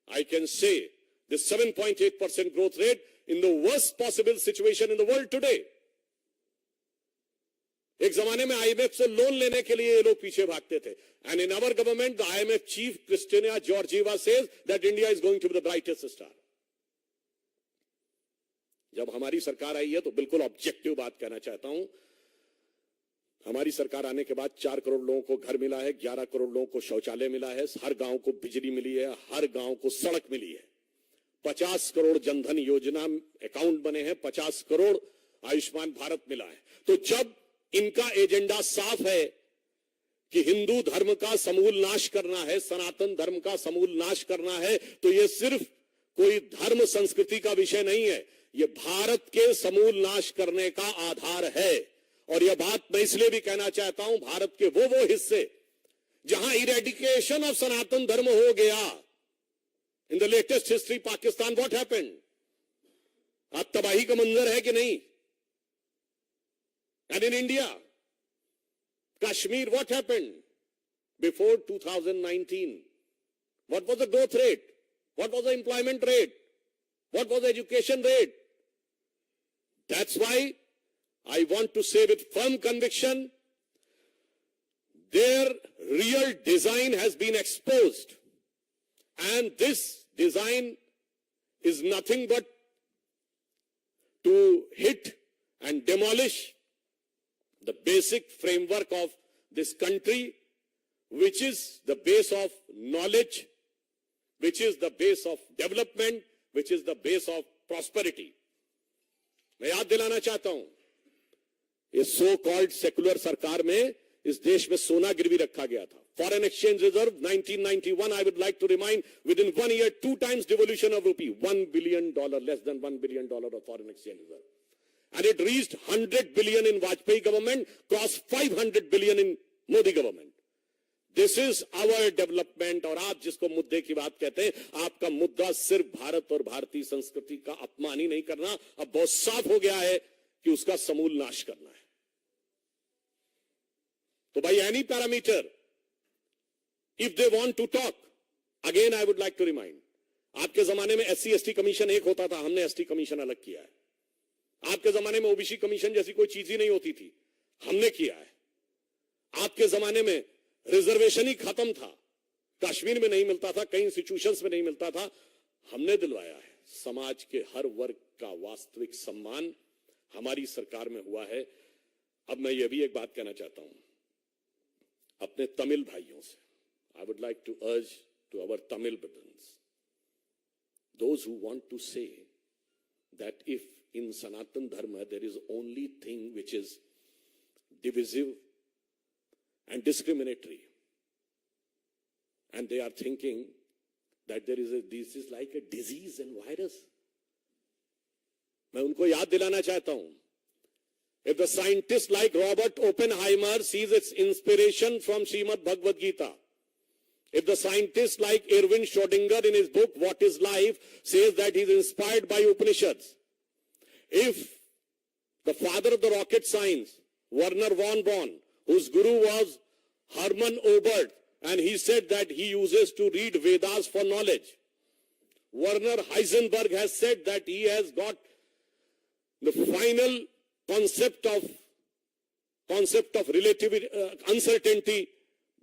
I can say the 7.8% growth rate in the worst possible situation in the world today. एक जमाने में IMF से loan लेने के लिए ये लोग पीछे भागते थे. And in our government, the IMF chief, Kristalina Georgieva, says that India is going to be the brightest star. जब हमारी सरकार आई है तो बिल्कुल ऑब्जेक्टिव बात कहना चाहता हूं. हमारी सरकार आने के बाद 4 करोड़ लोगों को घर मिला है, 11 करोड़ लोगों को शौचालय मिला है, हर गांव को बिजली मिली है, हर गांव को सड़क मिली है, 50 करोड़ जनधन योजना अकाउंट बने हैं, 50 करोड़ आयुष्मान भारत मिला है. तो जब इनका एजेंडा साफ है कि हिंदू धर्म का समूल नाश करना है, सनातन धर्म का समूल नाश करना है, तो यह सिर्फ कोई धर्म संस्कृति का विषय नहीं है, यह भारत के समूल नाश करने का आधार है. और यह बात मैं इसलिए भी कहना चाहता हूं, भारत के वो हिस्से जहां इरेडिकेशन ऑफ सनातन धर्म हो गया, in the latest history Pakistan, what happened? आज तबाही का मंजर है कि नहीं? And in India, Kashmir, what happened before 2019? What was the growth rate? What was the employment rate? What was the education rate? That's why I want to say with firm conviction, their real design has been exposed. And this design is nothing but to hit and demolish the basic framework of this country, which is the base of knowledge, which is the base of development, which is the base of prosperity. मैं याद दिलाना चाहता हूं, ये so called secular सरकार में इस देश में सोना गिरवी रखा गया था. Foreign exchange reserve 1991, I would like to remind, within 1 year 2 times devolution of rupee, $1 billion, less than $1 billion of foreign exchange reserve. And it reached 100 billion in Vajpayee government, crossed 500 billion in Modi government. This is our development. और आप जिसको मुद्दे की बात कहते हैं, आपका मुद्दा सिर्फ भारत और भारतीय संस्कृति का अपमान ही नहीं करना, अब बहुत साफ हो गया है कि उसका समूल नाश करना है. तो by any parameter, if they want to talk, again I would like to remind, आपके जमाने में SC/ST कमीशन एक होता था, हमने ST कमीशन अलग किया है. आपके जमाने में OBC कमीशन जैसी कोई चीज ही नहीं होती थी, हमने किया है. आपके जमाने में रिजर्वेशन ही खत्म था, कश्मीर में नहीं मिलता था, कई इंस्टीट्यूशंस में नहीं मिलता था, हमने दिलवाया है. समाज के हर वर्ग का वास्तविक सम्मान हमारी सरकार में हुआ है. अब मैं ये भी एक बात कहना चाहता हूं अपने तमिल भाइयों से. I would like to urge to our Tamil brothers, those who want to say that if in Sanatan Dharma there is only thing which is divisive and discriminatory, and they are thinking that this is like a disease and virus. मैं उनको याद दिलाना चाहता हूं, if the scientist like Robert Oppenheimer sees its inspiration from Srimad Bhagavad Gita, if the scientist like Erwin Schrödinger in his book What is Life says that he is inspired by Upanishads, if the father of the rocket science, Werner von Braun, whose guru was Hermann Oberth, and he said that he uses to read Vedas for knowledge. Werner Heisenberg has said that he has got the final concept of relative uncertainty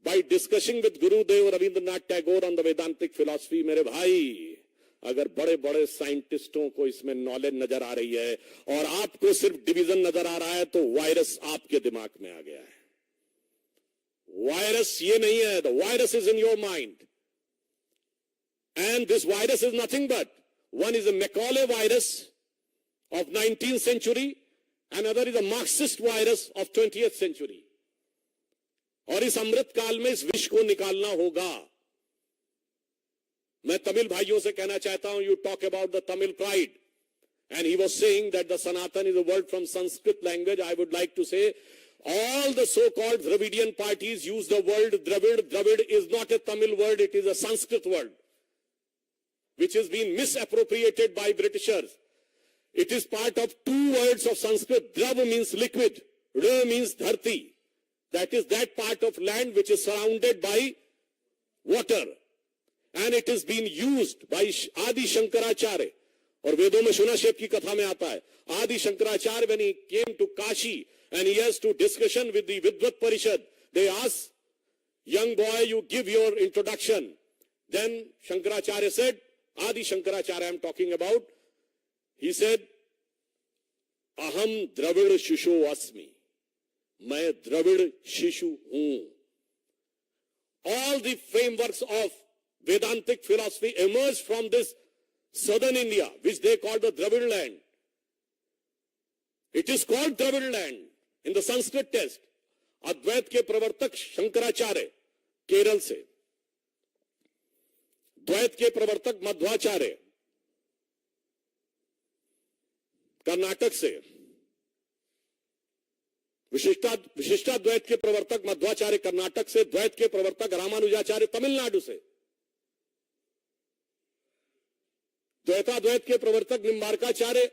by discussing with Gurudev Rabindranath Tagore on the Vedantic philosophy. मेरे भाई, अगर बड़े बड़े साइंटिस्टों को इसमें knowledge नजर आ रही है और आपको सिर्फ डिवीजन नजर आ रहा है, तो वायरस आपके दिमाग में आ गया है. वायरस ये नहीं है, the virus is in your mind, and this virus is nothing but, one is a Macaulay virus of 19th century, and other is a Marxist virus of 20th century. और इस अमृत काल में इस विष को निकालना होगा. मैं तमिल भाइयों से कहना चाहता हूं, you talk about the Tamil pride, and he was saying that the Sanatan is a word from Sanskrit language. I would like to say all the so-called Dravidian parties use the word Dravid. Dravid is not a Tamil word, it is a Sanskrit word, which has been misappropriated by Britishers. It is part of 2 words of Sanskrit. Drav means liquid, Ra means dharti. That is that part of land which is surrounded by water. and it is being used by Adi Shankaracharya. और वेदों में शुनाशेप की कथा में आता है, Adi Shankaracharya, when he came to Kashi and he has to discussion with the Vidvat Parishad, they asked, young boy, you give your introduction. Then Shankaracharya said, Adi Shankaracharya I'm talking about, he said, Aham Dravid Shishu Asmi. मैं द्रविड़ शिशु हूं. All the frameworks of Vedantic philosophy emerged from this southern India, which they call the Dravid land. It is called Dravid land in the Sanskrit text. अद्वैत के प्रवर्तक शंकराचार्य केरल से, द्वैत के प्रवर्तक मध्वाचार्य कर्नाटक से, विशिष्टाद्वैत के प्रवर्तक मध्वाचार्य कर्नाटक से, द्वैत के प्रवर्तक रामानुजाचार्य तमिलनाडु से, द्वैताद्वैत के प्रवर्तक निम्बार्काचार्य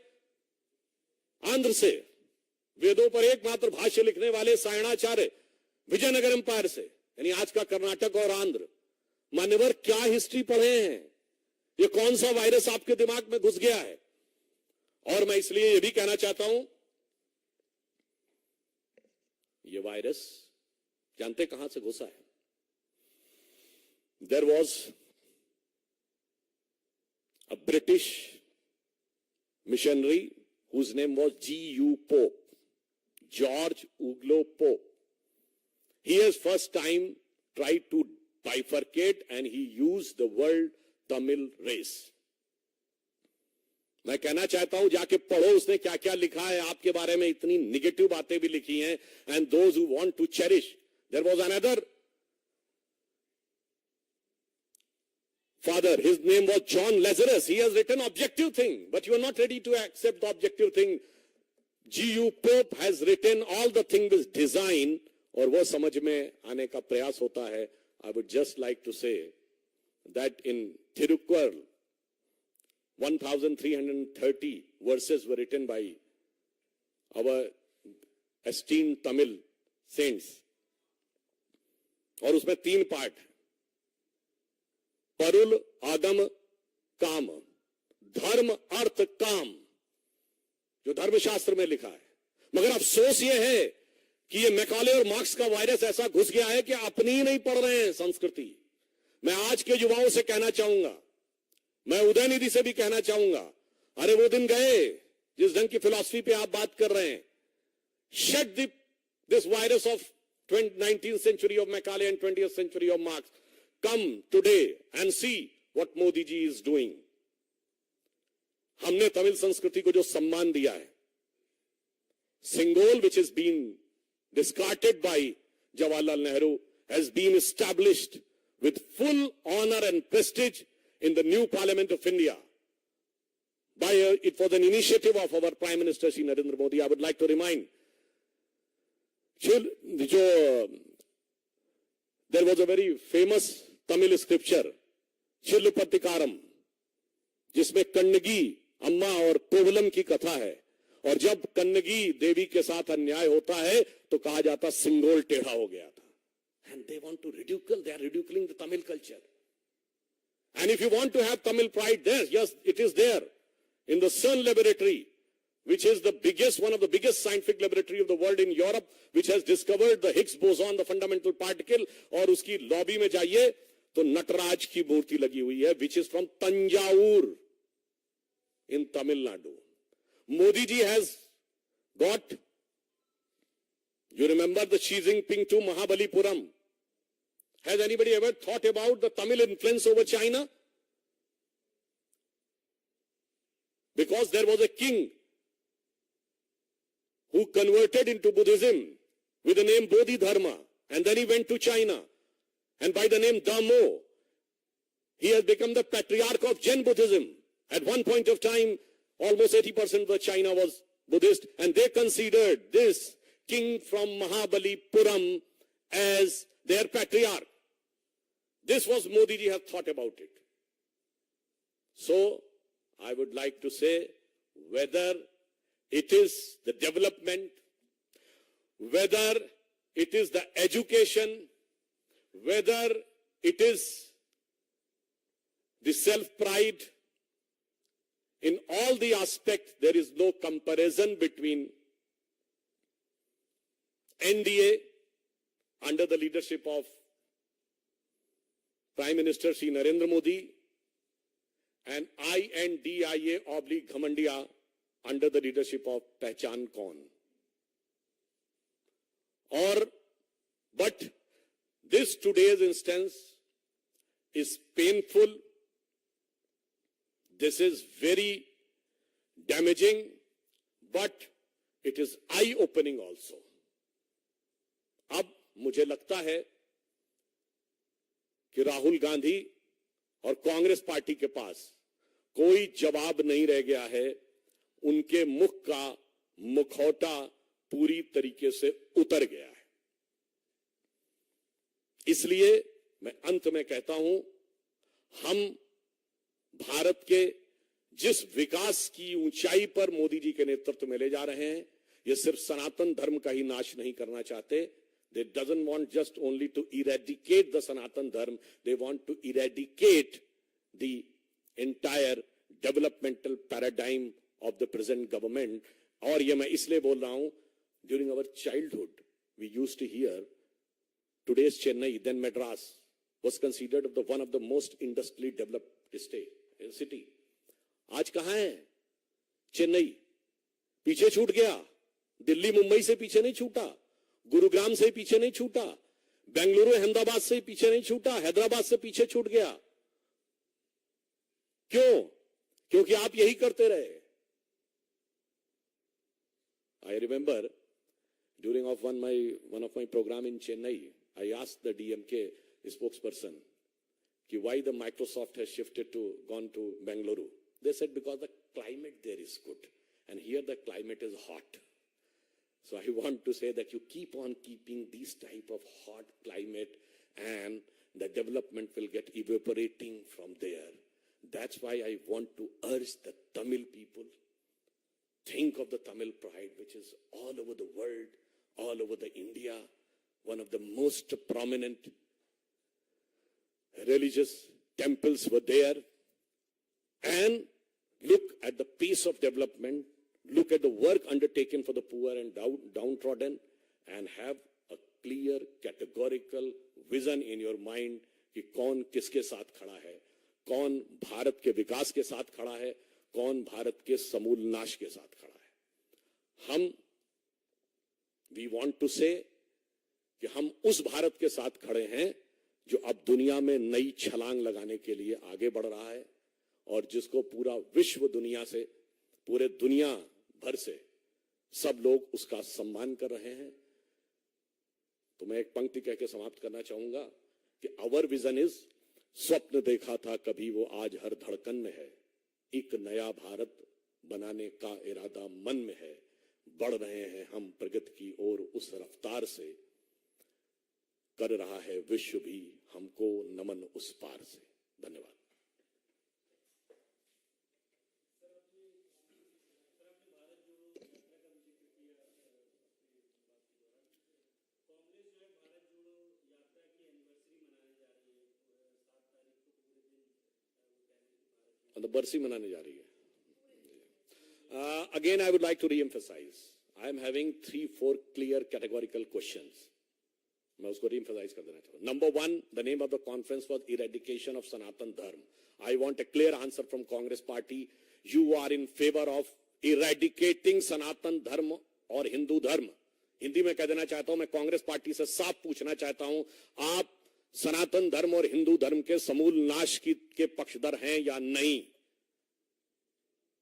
आंध्र से, वेदों पर एकमात्र भाष्य लिखने वाले सायणाचार्य विजयनगर एम्पायर से, यानी आज का कर्नाटक और आंध्र. मान्यवर, क्या हिस्ट्री पढ़े हैं? ये कौन सा वायरस आपके दिमाग में घुस गया है? और मैं इसलिए यह भी कहना चाहता हूं, ये वायरस जानते कहां से घुसा है? There was a British missionary whose name was G.U. Pope, George Uglo Pope. He has first time tried to bifurcate and he used the word Tamil race. मैं कहना चाहता हूं, जाके पढ़ो उसने क्या क्या लिखा है आपके बारे में. इतनी निगेटिव बातें भी लिखी हैं. And those who want to cherish, there was another father, his name was John Lazarus. He has written objective thing, but you are not ready to accept the objective thing. G.U. Pope has written all the things with design, और वो समझ में आने का प्रयास होता है. I would just like to say that in Thirukkural, 1,330 verses were written by our esteemed Tamil saints. और उसमें 3 पार्ट, परुल आगम काम, धर्म अर्थ काम, जो धर्मशास्त्र में लिखा है. मगर अफसोस ये है कि ये मैकाले और मार्क्स का वायरस ऐसा घुस गया है कि अपनी ही नहीं पढ़ रहे हैं संस्कृति. मैं आज के युवाओं से कहना चाहूंगा, मैं उदयनिधि से भी कहना चाहूंगा, अरे वो दिन गए जिस ढंग की फिलॉसफी पे आप बात कर रहे हैं. Shed this virus of 19th century of Macaulay and 20th century of Marx. Come today and see what Modi ji is doing. हमने तमिल संस्कृति को जो सम्मान दिया है, Singol, which has been discarded by Jawaharlal Nehru, has been established with full honor and prestige in the new Parliament of India. It was an initiative of our Prime Minister Shri Narendra Modi. I would like to remind, there was a very famous Tamil scripture, Chillupatikaram, जिसमें कन्नगी अम्मा और कोवलम की कथा है. और जब कन्नगी देवी के साथ अन्याय होता है तो कहा जाता सिंगोल टेढ़ा हो गया था. And they want to ridicule, they are ridiculing the Tamil culture. And if you want to have Tamil pride there, yes, it is there. In the CERN laboratory, which is the biggest, one of the biggest scientific laboratory of the world in Europe, which has discovered the Higgs boson, the fundamental particle, और उसकी lobby में जाइए तो नटराज की मूर्ति लगी हुई है, which is from Tanjavur in Tamil Nadu. Modi ji has got, you remember the Xi Jinping to Mahabalipuram. Has anybody ever thought about the Tamil influence over China? Because there was a king who converted into Buddhism with the name Bodhidharma, and then he went to China, and by the name Dhammo, he has become the patriarch of Jain Buddhism. At one point of time, almost 80% of China was Buddhist, and they considered this king from Mahabalipuram as their patriarch. This was Modi ji has thought about it. So, I would like to say, whether it is the development, whether it is the education, whether it is the self-pride, in all the aspects, there is no comparison between NDA under the leadership of Prime Minister Shri Narendra Modi and INDIA/Ghamandiya under the leadership of Pehchan Kaun. But this today's instance is painful. This is very damaging, but it is eye-opening also. अब मुझे लगता है कि राहुल गांधी और Congress party के पास कोई जवाब नहीं रह गया है. उनके मुख का मुखौटा पूरी तरीके से उतर गया है. इसलिए मैं अंत में कहता हूं, हम भारत के जिस विकास की ऊंचाई पर मोदी जी के नेतृत्व में ले जा रहे हैं, ये सिर्फ सनातन धर्म का ही नाश नहीं करना चाहते. They doesn't want just only to eradicate the Sanatan Dharma, they want to eradicate the entire developmental paradigm of the present government. और ये मैं इसलिए बोल रहा हूं, during our childhood, we used to hear today's Chennai, then Madras, was considered one of the most industrially developed city. आज कहां है चेन्नई? पीछे छूट गया. दिल्ली मुंबई से पीछे नहीं छूटा, गुरुग्राम से पीछे नहीं छूटा, बेंगलुरु अहमदाबाद से पीछे नहीं छूटा, हैदराबाद से पीछे छूट गया. क्यों? क्योंकि आप यही करते रहे. I remember during one of my program in Chennai, I asked the DMK spokesperson why the Microsoft has gone to Bengaluru. They said because the climate there is good, and here the climate is hot. So I want to say that you keep on keeping this type of hot climate, and the development will get evaporating from there. That's why I want to urge the Tamil people, think of the Tamil pride, which is all over the world, all over the India, one of the most prominent religious temples were there. And look at the pace of development, look at the work undertaken for the poor and downtrodden, and have a clear, categorical vision in your mind कि कौन किसके साथ खड़ा है, कौन भारत के विकास के साथ खड़ा है, कौन भारत के समूल नाश के साथ खड़ा है. we want to say कि हम उस भारत के साथ खड़े हैं जो अब दुनिया में नई छलांग लगाने के लिए आगे बढ़ रहा है, और जिसको पूरा विश्व पूरे दुनिया भर से सब लोग उसका सम्मान कर रहे हैं. तो मैं एक पंक्ति कह के समाप्त करना चाहूंगा कि आवर विजन इज, स्वप्न देखा था कभी वो आज हर धड़कन में है, एक नया भारत बनाने का इरादा मन में है, बढ़ रहे हैं हम प्रगति की ओर उस रफ्तार से, कर रहा है विश्व भी हमको नमन उस पार से. धन्यवाद. बरसी मनाने जा रही है. Again, I would like to re-emphasize. I am having 3-4 clear categorical questions. मैं उसको re-emphasize कर देना चाहूँ. Number 1, the name of the conference was Eradication of Sanatan Dharma. I want a clear answer from Congress Party. You are in favor of eradicating Sanatan Dharma और हिंदू धर्म. हिंदी में कह देना चाहता हूं, मैं कांग्रेस पार्टी से साफ पूछना चाहता हूं, आप सनातन धर्म और हिंदू धर्म के समूल नाश के पक्षधर हैं या नहीं?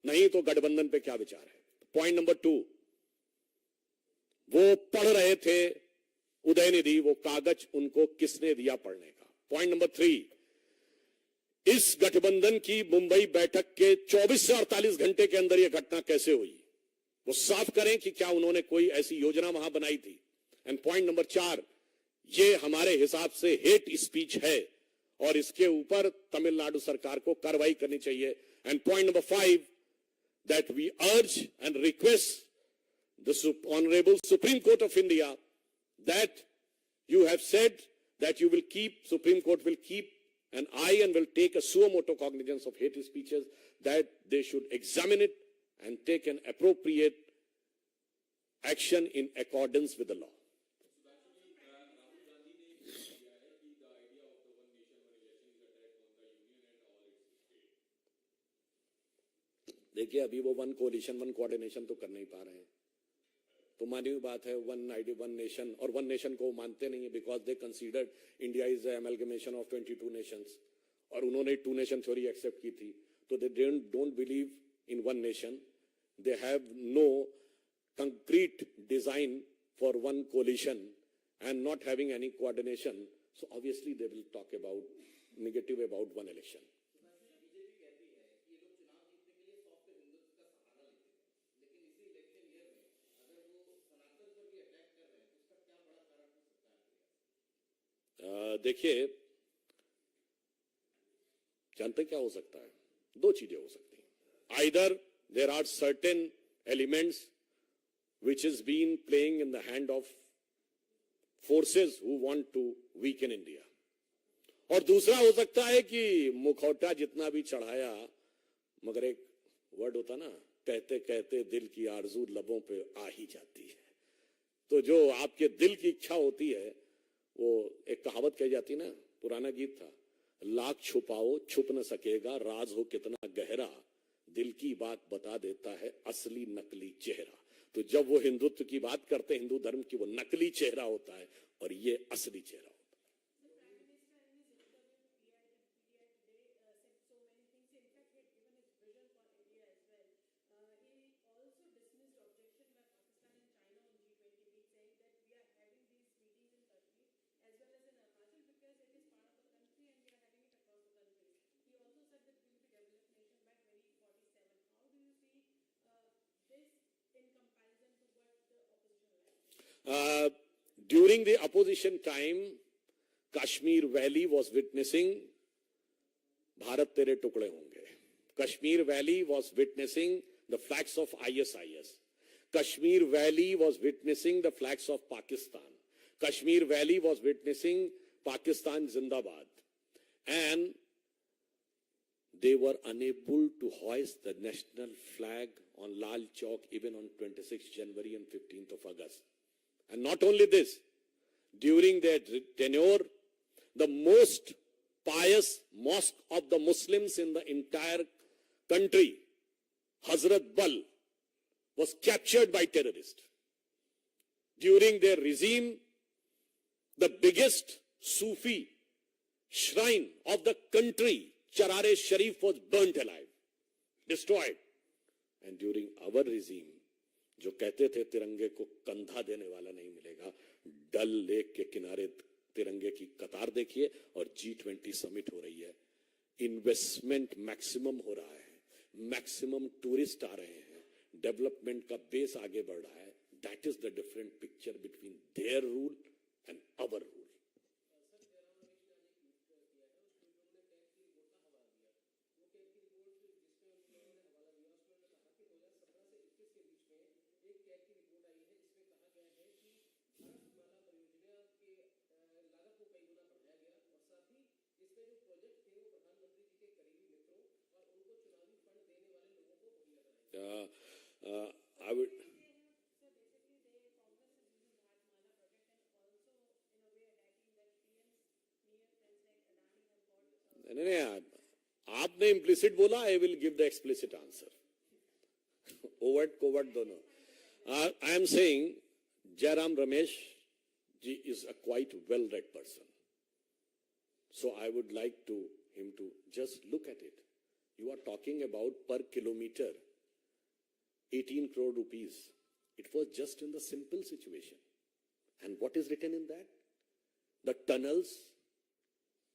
नहीं तो गठबंधन पे क्या विचार है? पॉइंट नंबर 2, वो पढ़ रहे थे उदयनिधि, वो कागज उनको किसने दिया पढ़ने का? पॉइंट नंबर 3, इस गठबंधन की मुंबई बैठक के 24 से 48 घंटे के अंदर यह घटना कैसे हुई? वो साफ करें कि क्या उन्होंने कोई ऐसी योजना वहां बनाई थी? एंड पॉइंट नंबर 4, ये हमारे हिसाब से हेट स्पीच है और इसके ऊपर तमिलनाडु सरकार को कार्रवाई करनी चाहिए. And point number 5, that we urge and request the Honorable Supreme Court of India that you have said that you will keep, Supreme Court will keep and will take a suo motu cognizance of hate speeches, that they should examine it and take an appropriate action in accordance with the law. देखिए, अभी वो one collision one coordination तो कर नहीं पा रहे हैं, तो मानी हुई बात है वन आईडी वन नेशन, और वन नेशन को मानते नहीं है because they considered India is amalgamation of 22 nations, और उन्होंने 2 नेशन थ्योरी एक्सेप्ट की थी, तो they don't believe in one nation. They have no concrete design for one coalition and not having any coordination, so obviously they will talk about negative about one election. देखिए, जानते क्या हो सकता है? 2 चीजें हो सकती हैं. Either there are certain elements which has been playing in the hand of forces who want to weaken India. और दूसरा हो सकता है कि मुखौटा जितना भी चढ़ाया, मगर एक वर्ड होता ना, कहते कहते दिल की आरजू लबों पे आ ही जाती है. तो जो आपके दिल की इच्छा होती है, वो एक कहावत कही जाती ना, पुराना गीत था, लाख छुपाओ छुप न सकेगा, राज हो कितना गहरा, दिल की बात बता देता है असली नकली चेहरा. तो जब वो हिंदुत्व की बात करते हैं, हिंदू धर्म की, वो नकली चेहरा होता है और ये असली चेहरा होता है. During the opposition time, Kashmir Valley was witnessing Bharat Tere Tukde Honge. Kashmir Valley was witnessing the flags of ISIS. Kashmir Valley was witnessing the flags of Pakistan. Kashmir Valley was witnessing Pakistan Zindabad. And they were unable to hoist the national flag on Lal Chowk even on 26th January and 15th of August. And not only this, during their tenure, the most pious mosque of the Muslims in the entire country, Hazrat Bal, was captured by terrorists. During their regime, the biggest Sufi shrine of the country, Charare Sharif, was burnt alive, destroyed. And during our regime, जो कहते थे तिरंगे को कंधा देने वाला नहीं मिलेगा, डल लेक के किनारे तिरंगे की कतार देखिए, और G20 समिट हो रही है, इन्वेस्टमेंट मैक्सिमम हो रहा है, मैक्सिमम टूरिस्ट आ रहे हैं, डेवलपमेंट का बेस आगे बढ़ रहा है. That is the different picture between their rule and our rule. I would. नहीं, आपने implicit बोला, I will give the explicit answer. Overt, covert दोनों. I am saying Jairam Ramesh ji is a quite well-read person. So I would like him to just look at it. You are talking about per kilometer 18 crore rupees. It was just in the simple situation. And what is written in that? The tunnels,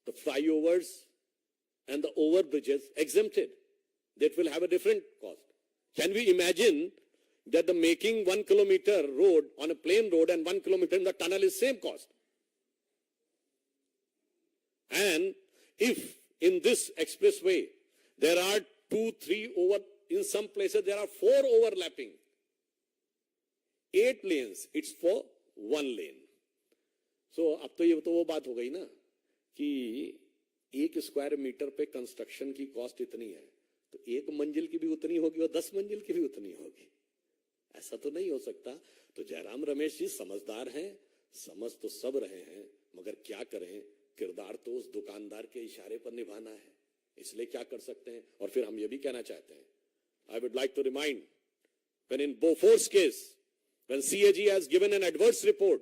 the flyovers, and the overbridges exempted. That will have a different cost. Can we imagine that the making 1 kilometer road on a plain road and 1 kilometer in the tunnel is same cost? And if in this expressway there are 2, 3 over, in some places there are 4 overlapping, 8 lanes, it's for 1 lane. So अब तो ये तो वो बात हो गई ना कि 1 स्क्वायर मीटर पे कंस्ट्रक्शन की कॉस्ट इतनी है, तो 1 मंजिल की भी उतनी होगी और 10 मंजिल की भी उतनी होगी। ऐसा तो नहीं हो सकता। तो जयराम रमेश जी समझदार हैं, समझ तो सब रहे हैं, मगर क्या करें, किरदार तो उस दुकानदार के इशारे पर निभाना है, इसलिए क्या कर सकते हैं। और फिर हम ये भी कहना चाहते हैं, I would like to remind, when in Bofor's case, when CAG has given an adverse report,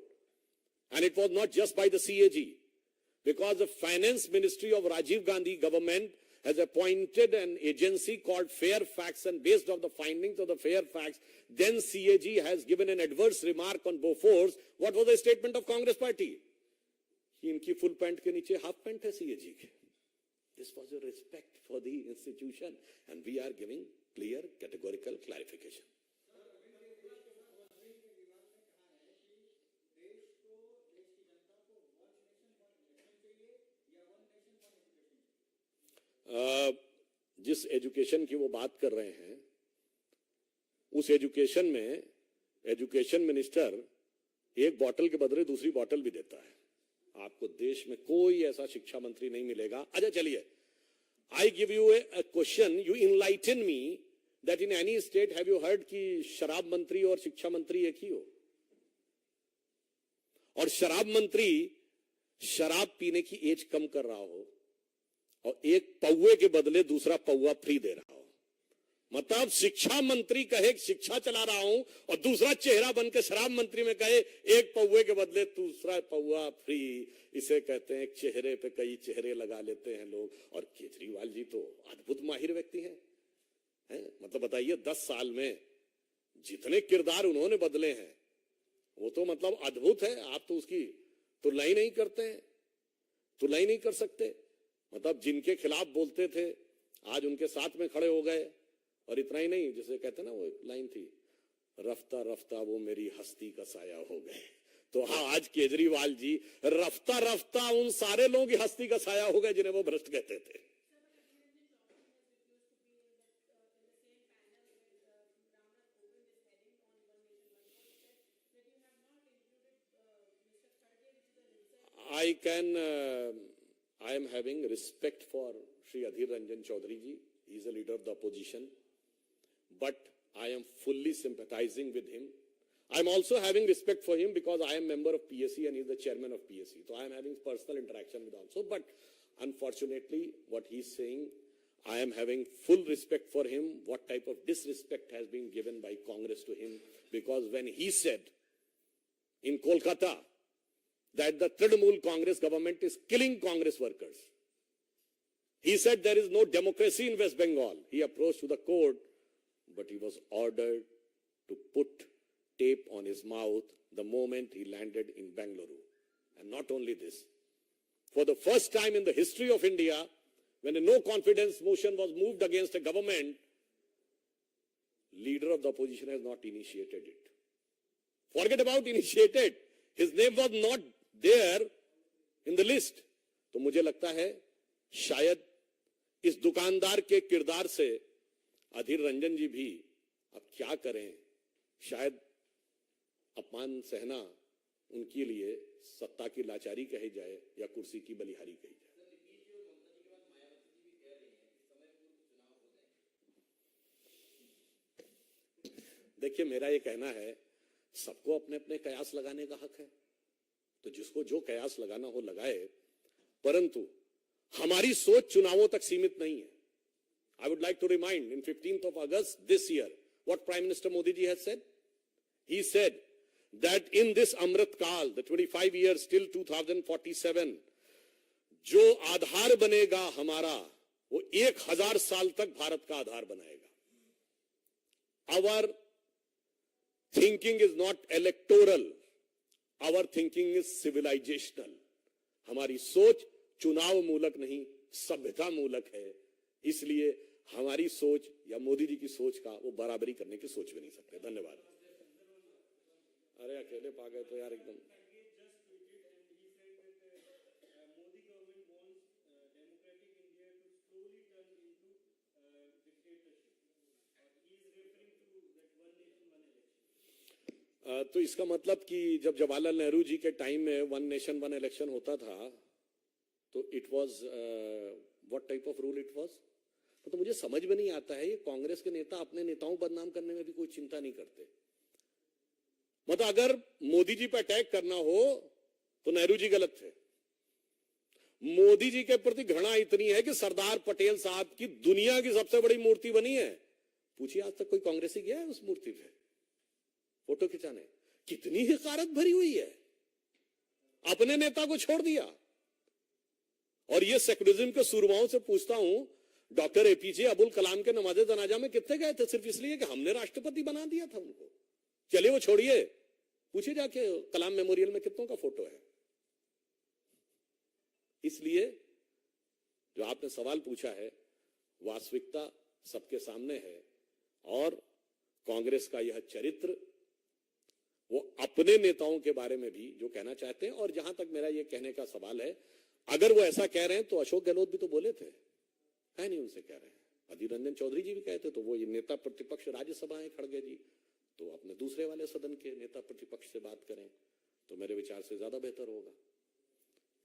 and it was not just by the CAG, because the finance ministry of Rajiv Gandhi government has appointed an agency called Fairfax, and based on the findings of the Fairfax, then CAG has given an adverse remark on Bofor's. What was the statement of Congress party? कि इनकी full pant के नीचे half pant है CAG के. This was a respect for the institution, and we are giving clear, categorical clarification. जिस education की वो बात कर रहे हैं, उस एजुकेशन में एजुकेशन मिनिस्टर एक बोतल के बदले दूसरी बोतल भी देता है। आपको देश में कोई ऐसा शिक्षा मंत्री नहीं मिलेगा। अच्छा चलिए, I give U A question, you enlighten me that in any state have you heard कि शराब मंत्री और शिक्षा मंत्री एक ही हो, और शराब मंत्री शराब पीने की एज कम कर रहा हो और एक पौवे के बदले दूसरा पौवा फ्री दे रहा हो। मतलब शिक्षा मंत्री कहे शिक्षा चला रहा हूं और दूसरा चेहरा बनकर शराब मंत्री में कहे एक पौवे के बदले दूसरा पौवा फ्री। इसे कहते हैं चेहरे पे कई चेहरे लगा लेते हैं लोग। और केजरीवाल जी तो अद्भुत माहिर व्यक्ति हैं, मतलब बताइए 10 साल में जितने किरदार उन्होंने बदले हैं वो तो मतलब अद्भुत है। आप तो उसकी तुलना ही नहीं करते हैं, तुलना ही नहीं कर सकते। मतलब जिनके खिलाफ बोलते थे आज उनके साथ में खड़े हो गए। और इतना ही नहीं, जैसे कहते ना, वो एक लाइन थी, रफ्ता रफ्ता वो मेरी हस्ती का साया हो गए। तो हाँ, आज केजरीवाल जी रफ्ता रफ्ता उन सारे लोगों की हस्ती का साया हो गए जिन्हें वो भ्रष्ट कहते थे। I am having respect for Shri Adhir Ranjan Chaudhary ji. He is a leader of the opposition, but I am fully sympathizing with him. I am also having respect for him because I am member of PSC and he is the chairman of PSC. So I am having personal interaction with also. But unfortunately, what he is saying, I am having full respect for him. What type of disrespect has been given by Congress to him? Because when he said in Kolkata that the Trinamool Congress government is killing Congress workers, he said there is no democracy in West Bengal. He approached to the court, but he was ordered to put tape on his mouth the moment he landed in Bengaluru. And not only this, for the first time in the history of India, when a no confidence motion was moved against a government, leader of the opposition has not initiated it. Forget about initiated. His name was not there in the list. तो मुझे लगता है शायद इस दुकानदार के किरदार से अधीर रंजन जी भी अब क्या करें, शायद अपमान सहना उनके लिए सत्ता की लाचारी कही जाए या कुर्सी की बलिहारी कही जाए। देखिए, मेरा ये कहना है, सबको अपने अपने कयास लगाने का हक है, तो जिसको जो कयास लगाना हो लगाए, परंतु हमारी सोच चुनावों तक सीमित नहीं है। I would like to remind, in 15th of August this year, what Prime Minister Modi ji has said? He said that in this Amrit Kal, the 25 years till 2047, जो आधार बनेगा हमारा, वो 1000 साल तक भारत का आधार बनाएगा। Our thinking is not electoral, our thinking is civilizational. हमारी सोच चुनाव मूलक नहीं, सभ्यता मूलक है। इसलिए हमारी सोच या मोदी जी की सोच का वो बराबरी करने की सोच भी नहीं सकते। धन्यवाद। अरे अकेले पा गए तो यार एकदम। तो इसका मतलब कि जब जवाहरलाल नेहरू जी के टाइम में 1 नेशन 1 इलेक्शन होता था, तो it was what type of rule it was? तो मुझे समझ में नहीं आता है, ये कांग्रेस के नेता अपने नेताओं को बदनाम करने में भी कोई चिंता नहीं करते। मतलब अगर मोदी जी पे अटैक करना हो तो नेहरू जी गलत थे। मोदी जी के प्रति घृणा इतनी है कि सरदार पटेल साहब की दुनिया की सबसे बड़ी मूर्ति बनी है। पूछिए आज तक कोई कांग्रेसी गया है उस मूर्ति पे फोटो खिंचाने? कितनी हिकारत भरी हुई है, अपने नेता को छोड़ दिया। और ये सेकुलरिज्म के सुरमाओं से पूछता हूं, डॉक्टर एपीजे अब्दुल कलाम के नमाज़े जनाजा में कितने गए थे? सिर्फ इसलिए कि हमने राष्ट्रपति बना दिया था उनको। चलिए वो छोड़िए, पूछिए जाके कलाम मेमोरियल में कितनों का फोटो है। इसलिए जो आपने सवाल पूछा है, वास्तविकता सबके सामने है और कांग्रेस का यह चरित्र, वो अपने नेताओं के बारे में भी जो कहना चाहते हैं। और जहां तक मेरा ये कहने का सवाल है, अगर वो ऐसा कह रहे हैं तो अशोक गहलोत भी तो बोले थे, है नहीं उनसे कह रहे हैं। अधीर रंजन चौधरी जी भी कहते, तो वो ये नेता प्रतिपक्ष राज्यसभा है खड़गे जी, तो अपने दूसरे वाले सदन के नेता प्रतिपक्ष से बात करें तो मेरे विचार से ज्यादा बेहतर होगा।